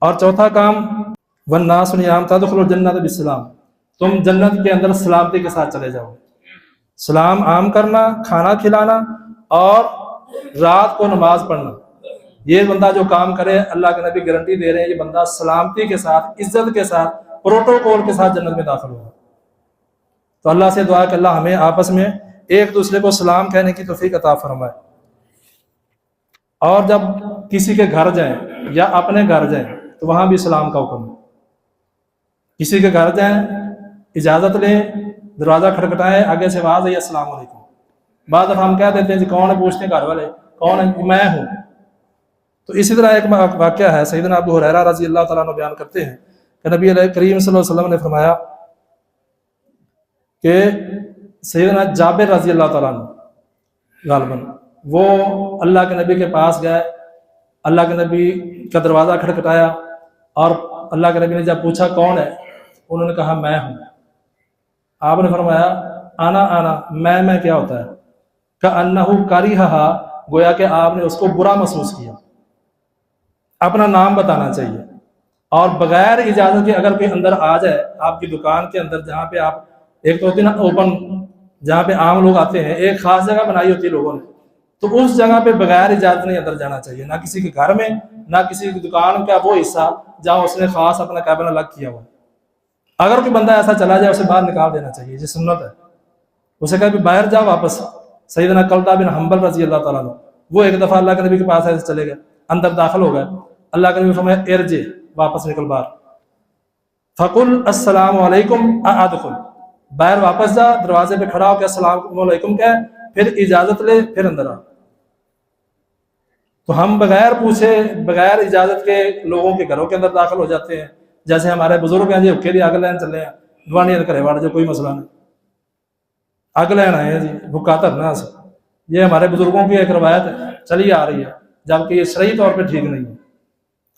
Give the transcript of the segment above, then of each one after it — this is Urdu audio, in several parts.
اور چوتھا کام والناس نیام تدخلوا الجنۃ بالسلام، تم جنت کے اندر سلامتی کے ساتھ چلے جاؤ. سلام عام کرنا، کھانا کھلانا اور رات کو نماز پڑھنا. یہ بندہ جو کام کرے اللہ کے نبی گارنٹی دے رہے ہیں یہ بندہ سلامتی کے ساتھ، عزت کے ساتھ، پروٹوکول کے ساتھ جنت میں داخل ہوگا. تو اللہ سے دعا کہ اللہ ہمیں آپس میں ایک دوسرے کو سلام کہنے کی توفیق عطا فرمائے. اور جب کسی کے گھر جائیں یا اپنے گھر جائیں تو وہاں بھی سلام کا حکم ہے. کسی کے گھر جائیں، اجازت لیں، دروازہ کھٹکھٹائیں، آگے سے آواز ہے السلام علیکم. بعد دفعہ ہم کہہ دیتے ہیں جی کون ہے، پوچھتے ہیں گھر والے کون ہے، میں ہوں. تو اسی طرح ایک واقعہ ہے، سیدنا ابو ہریرہ رضی اللہ تعالیٰ عنہ بیان کرتے ہیں کہ نبی علیہ کریم صلی اللہ علیہ وسلم نے فرمایا کہ سیدنا جابر رضی اللہ تعالیٰ عنہ غالباً وہ اللہ کے نبی کے پاس گئے، اللہ کے نبی کا دروازہ کھٹکھٹایا اور اللہ کے نبی نے جب پوچھا کون ہے، انہوں نے کہا میں ہوں. آپ نے فرمایا آنا میں کیا ہوتا ہے؟ کأنہ کریہہا، گویا کہ آپ نے اس کو برا محسوس کیا. اپنا نام بتانا چاہیے اور بغیر اجازت کے اگر کوئی اندر آ جائے آپ کی دکان کے اندر، جہاں پہ آپ ایک تو ہوتی ہے نا اوپن، جہاں پہ عام لوگ آتے ہیں، ایک خاص جگہ بنائی ہوتی ہے لوگوں نے، تو اس جگہ پہ بغیر اجازت نہیں اندر جانا چاہیے، نہ کسی کے گھر میں، نہ کسی کی دکان کا وہ حصہ جہاں اس نے خاص اپنا کیبن الگ کیا ہوا. اگر کوئی بندہ ایسا چلا جائے اسے باہر نکال دینا چاہیے، یہ سنت ہے. اسے کہا کہ باہر جاؤ واپس. سیدنا کلدہ بن حنبل رضی اللہ تعالیٰ عنہ وہ ایک دفعہ اللہ کے نبی کے پاس ایسے چلے گئے، اندر داخل ہو گئے. اللہ کے نبی فرمایا ارجع، واپس نکل باہر. فقل السلام علیکم ادخل، باہر واپس جا، دروازے پہ کھڑا ہو کے السلام علیکم کہے، پھر اجازت لے، پھر اندر آ. تو ہم بغیر پوچھے، بغیر اجازت کے لوگوں کے گھروں کے اندر داخل ہو جاتے ہیں. جیسے ہمارے بزرگ ہیں جی اوکے دی اگ لین چلے ہیں، دوانی کرے واڑ جو کوئی مسئلہ نہیں، اگ لین آئے ہیں جی بھکا ترنا. یہ ہمارے بزرگوں کی ایک روایت ہے، چلی آ رہی ہے، جبکہ یہ صحیح طور پہ ٹھیک نہیں ہے.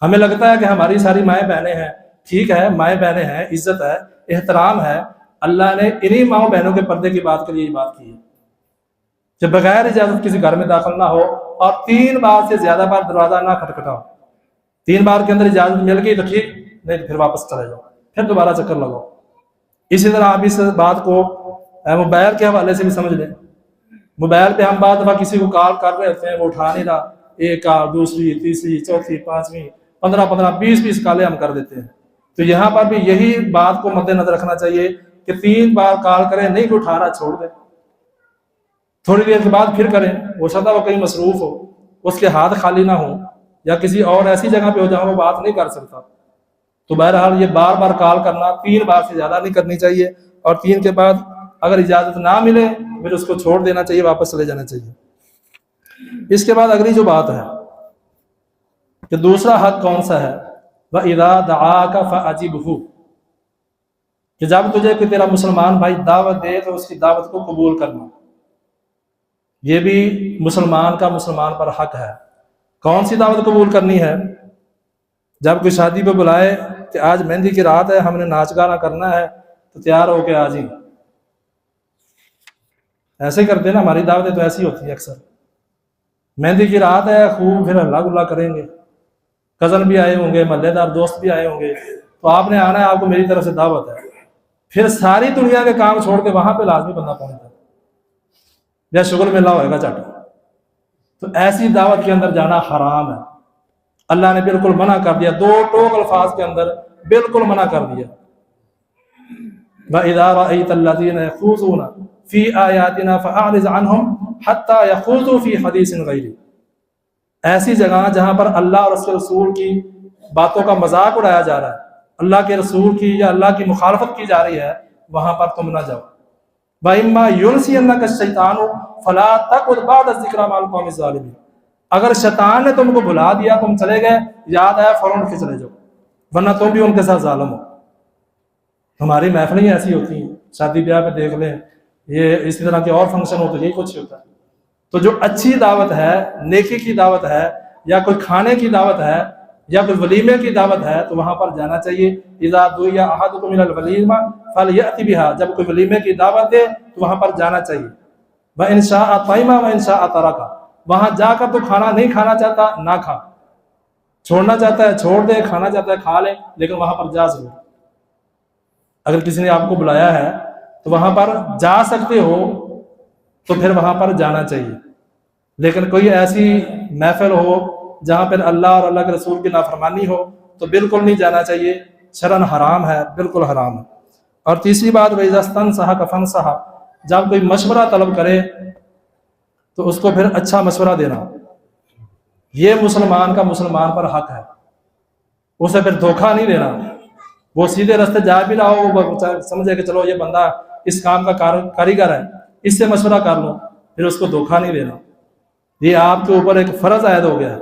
ہمیں لگتا ہے کہ ہماری ساری مائیں بہنیں ہیں، ٹھیک ہے، مائیں بہنیں ہیں، عزت ہے، احترام ہے. اللہ نے انہی ماؤں بہنوں کے پردے کی بات کے لیے یہ بات کی ہے کہ بغیر اجازت کسی گھر میں داخل نہ ہو اور 3 بار سے زیادہ بار دروازہ نہ کھٹکھٹاؤ. 3 بار کے اندر اجازت مل گئی تو ٹھیک، نہیں پھر واپس چلے جاؤ، پھر دوبارہ چکر لگاؤ. اسی طرح آپ اس بات کو موبائل کے حوالے سے بھی سمجھ لیں. موبائل پہ ہم بعض دفعہ کسی کو کال کر رہے ہوتے ہیں، وہ اٹھا نہیں رہا، ایک کال، دوسری، تیسری، چوتھی، 5ویں، 15 20 کالیں ہم کر دیتے ہیں. تو یہاں پر بھی یہی بات کو مد نظر رکھنا چاہیے کہ 3 بار کال کریں، نہیں کہ اٹھا رہا چھوڑ دیں، تھوڑی دیر کے بعد پھر کریں. ہو سکتا ہے وہ کہیں مصروف ہو، اس کے ہاتھ خالی نہ ہو، یا کسی اور ایسی جگہ پہ ہو جہاں وہ بات نہیں کر سکتا. تو بہرحال یہ بار بار کال کرنا 3 بار سے زیادہ نہیں کرنی چاہیے، اور 3 کے بعد اگر اجازت نہ ملے پھر اس کو چھوڑ دینا چاہیے، واپس چلے جانا چاہیے. اس کے بعد اگلی جو بات ہے کہ دوسرا حق کون سا ہے، وَإِذَا دَعَاكَ فَأَجِبْهُ، کہ جب تجھے کوئی تیرا مسلمان بھائی دعوت دے تو اس کی دعوت کو قبول کرنا. یہ بھی مسلمان کا مسلمان پر حق ہے. کون سی دعوت قبول کرنی ہے؟ جب کوئی شادی پہ بلائے کہ آج مہندی کی رات ہے، ہم نے ناچ گانا کرنا ہے، تو تیار ہو کے آ جائیں. ایسے ہی کرتے نا، ہماری دعوتیں تو ایسی ہوتی ہیں اکثر. مہندی کی رات ہے، خوب پھر اللہ گلا کریں گے، کزن بھی آئے ہوں گے، محلے دار دوست بھی آئے ہوں گے، تو آپ نے آنا ہے، آپ کو میری طرف سے دعوت ہے. پھر ساری دنیا کے کام چھوڑ کے وہاں پہ لازمی بندہ پہنچتا ہے، یا شغل میں اللہ ہوئے گا چٹ. تو ایسی دعوت کے اندر جانا حرام ہے. اللہ نے بالکل منع کر دیا، 2 ٹوک الفاظ کے اندر بالکل منع کر دیا. وَإِذَا رَأَيْتَ الَّذِينَ يَخُوضُونَ فِي آيَاتِنَا فَأَعْرِضْ عَنْهُمْ حَتَّى يَخُوضُوا فِي حَدِيثٍ غَيْرِهِ. ایسی جگہ جہاں پر اللہ اور اس کے رسول کی باتوں کا مذاق اڑایا جا رہا ہے، اللہ کے رسول کی یا اللہ کی مخالفت کی جا رہی ہے، وہاں پر تم نہ جاؤ. وَإِمَّا يُنْسِيَنَّكَ الشَّيْطَانُ فَلَا تَقْعُدْ بَعْدَ الذِّكْرَىٰ مَعَ الْقَوْمِ الظَّالِمِينَ. اگر شیطان نے تم کو بھلا دیا، تم چلے گئے، یاد آیا فوراً اٹھ کے چلے جاؤ، ورنہ تم بھی ان کے ساتھ ظالم ہو. ہماری محفلیں ایسی ہوتی ہیں، شادی بیاہ پہ دیکھ لیں، یہ اسی طرح کے اور فنکشن ہو تو یہی کچھ ہوتا ہے. تو جو اچھی دعوت ہے، نیکی کی دعوت ہے، یا کوئی کھانے کی دعوت ہے، یا کوئی ولیمے کی دعوت ہے، تو وہاں پر جانا چاہیے. اذا دعی احدکم الی الولیمہ فلیأت بها، جب کوئی ولیمے کی دعوت دے تو وہاں پر جانا چاہیے. وإن شاء طعم وإن شاء ترک، وہاں جا کر تو کھانا نہیں کھانا چاہتا نہ کھا، چھوڑنا چاہتا ہے چھوڑ دے، کھانا چاہتا ہے کھا لے، لیکن وہاں پر جا ضرور۔ اگر کسی نے آپ کو بلایا ہے تو وہاں پر جا سکتے ہو تو پھر وہاں پر جانا چاہیے، لیکن کوئی ایسی محفل ہو جہاں پر اللہ اور اللہ کے رسول کی نافرمانی ہو تو بالکل نہیں جانا چاہیے، شرعاً حرام ہے، بالکل حرام ہے۔ اور تیسری بات، وَإِذَا اسْتَنصَحَكَ فَانصَحْ، جب کوئی مشورہ طلب کرے تو اس کو پھر اچھا مشورہ دینا، یہ مسلمان کا مسلمان پر حق ہے، اسے پھر دھوکہ نہیں دینا۔ وہ سیدھے راستے جا بھی رہا ہو، وہ سمجھے کہ چلو یہ بندہ اس کام کا کاریگر ہے، اس سے مشورہ کر لو، پھر اس کو دھوکہ نہیں دینا۔ یہ آپ کے اوپر ایک فرض عائد ہو گیا ہے،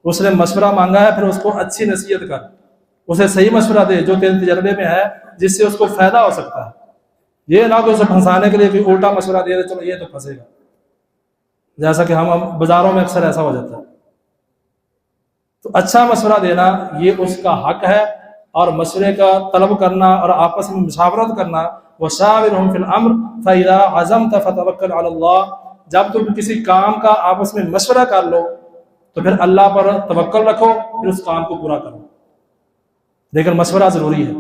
اس نے مشورہ مانگا ہے، پھر اس کو اچھی نصیحت کر، اسے صحیح مشورہ دے جو تیرے تجربے میں ہے، جس سے اس کو فائدہ ہو سکتا ہے۔ یہ نہ کہ اسے پھنسانے کے لیے کوئی الٹا مشورہ دے چلو یہ تو پھنسے گا، جیسا کہ ہم بازاروں میں اکثر ایسا ہو جاتا ہے۔ تو اچھا مشورہ دینا یہ اس کا حق ہے، اور مشورے کا طلب کرنا اور آپس میں مشاورت کرنا، وَشَاوِرْهُمْ فِي الْأَمْرِ فَإِذَا عَزَمْتَ فَتَوَكَّلْ عَلَى اللَّهِ، جب تم کسی کام کا آپس میں مشورہ کر لو تو پھر اللہ پر توکل رکھو، پھر اس کام کو پورا کرو۔ لیکن مشورہ ضروری ہے،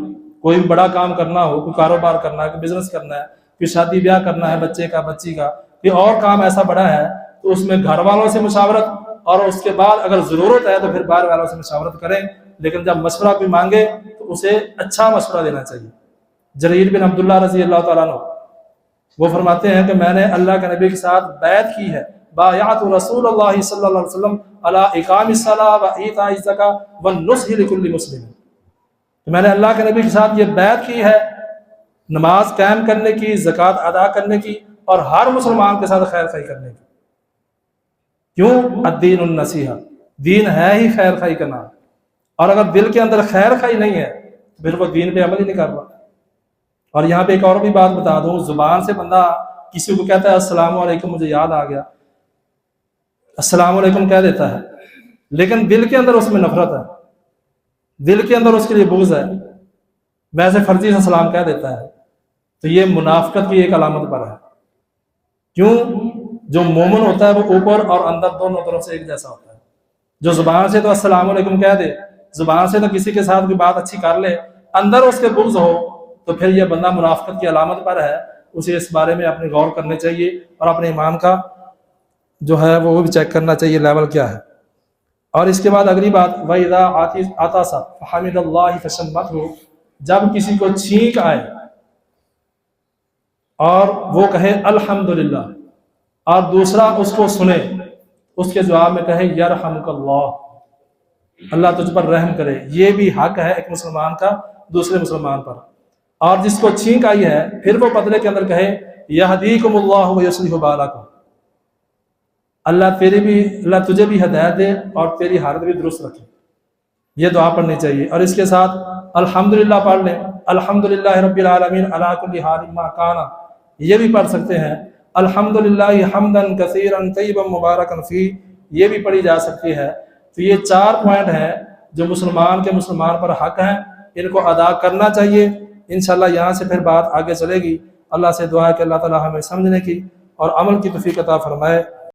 کوئی بھی بڑا کام کرنا ہو، کوئی کاروبار کرنا ہے، کوئی بزنس کرنا ہے، کوئی شادی بیاہ کرنا ہے بچے کا بچی کا، کوئی اور کام ایسا بڑا ہے تو اس میں گھر والوں سے مشاورت، اور اس کے بعد اگر ضرورت ہے تو پھر باہر والوں سے مشاورت کریں، لیکن جب مشورہ کوئی مانگے تو اسے اچھا مشورہ دینا چاہیے۔ جریر بن عبداللہ رضی اللہ تعالیٰ عنہ وہ فرماتے ہیں کہ میں نے اللہ کے نبی کے ساتھ بیعت کی ہے، بایعت رسول اللہ صلی اللہ علیہ وسلم علی اقام الصلاۃ و ایتاء الزکاۃ والنصح لکل مسلم، میں نے اللہ کے نبی کے ساتھ یہ بیعت کی ہے نماز قائم کرنے کی، زکوٰۃ ادا کرنے کی، اور ہر مسلمان کے ساتھ خیر خواہی کرنے کی۔ کیوں؟ الدین النصیحہ، دین ہے ہی خیر خواہی کا نام، اور اگر دل کے اندر خیر خواہی نہیں ہے تو پھر وہ دین پہ عمل ہی نہیں کر رہا۔ اور یہاں پہ ایک اور بھی بات بتا دوں، زبان سے بندہ کسی کو کہتا ہے السلام علیکم، مجھے یاد آ گیا، السلام علیکم کہہ دیتا ہے، لیکن دل کے اندر اس میں نفرت ہے، دل کے اندر اس کے لیے بغض ہے، ویسے فرضی سے سلام کہہ دیتا ہے، تو یہ منافقت کی ایک علامت پر ہے۔ کیوں؟ جو مومن ہوتا ہے وہ اوپر اور اندر دونوں طرف سے ایک جیسا ہوتا ہے۔ جو زبان سے تو السلام علیکم کہہ دے، زبان سے تو کسی کے ساتھ بھی بات اچھی کر لے، اندر اس کے بغض ہو، تو پھر یہ بندہ منافقت کی علامت پر ہے۔ اسے اس بارے میں اپنے غور کرنے چاہیے، اور اپنے ایمان کا جو ہے وہ بھی چیک کرنا چاہیے لیول کیا ہے۔ اور اس کے بعد اگلی بات، وَإِذَا عَطَسَ فَحَمِدَ اللَّهِ فَشَمَّتْهُ، جب کسی کو چھینک آئے اور وہ کہے الحمدللہ، اور دوسرا اس کو سنے، اس کے جواب میں کہے یرحمک اللہ، اللہ تجھ پر رحم کرے، یہ بھی حق ہے ایک مسلمان کا دوسرے مسلمان پر۔ اور جس کو چھینک آئی ہے پھر وہ بدلے کے اندر کہے یہدیکم اللہ ویصلح بالکم، اللہ تجھے بھی ہدایت دے اور تیری حالت بھی درست رکھے، یہ دعا پڑھنی چاہیے۔ اور اس کے ساتھ الحمدللہ پڑھ لیں، الحمدللہ رب العالمین علی کل حال ما کان، یہ بھی پڑھ سکتے ہیں، الحمدللہ حمدا کثیرا طیبا مبارکا فیہ، یہ بھی پڑھی جا سکتی ہے۔ تو یہ 4 پوائنٹ ہیں جو مسلمان کے مسلمان پر حق ہیں، ان کو ادا کرنا چاہیے۔ انشاءاللہ یہاں سے پھر بات آگے چلے گی۔ اللہ سے دعا ہے کہ اللہ تعالی ہمیں سمجھنے کی اور عمل کی توفیق عطا فرمائے۔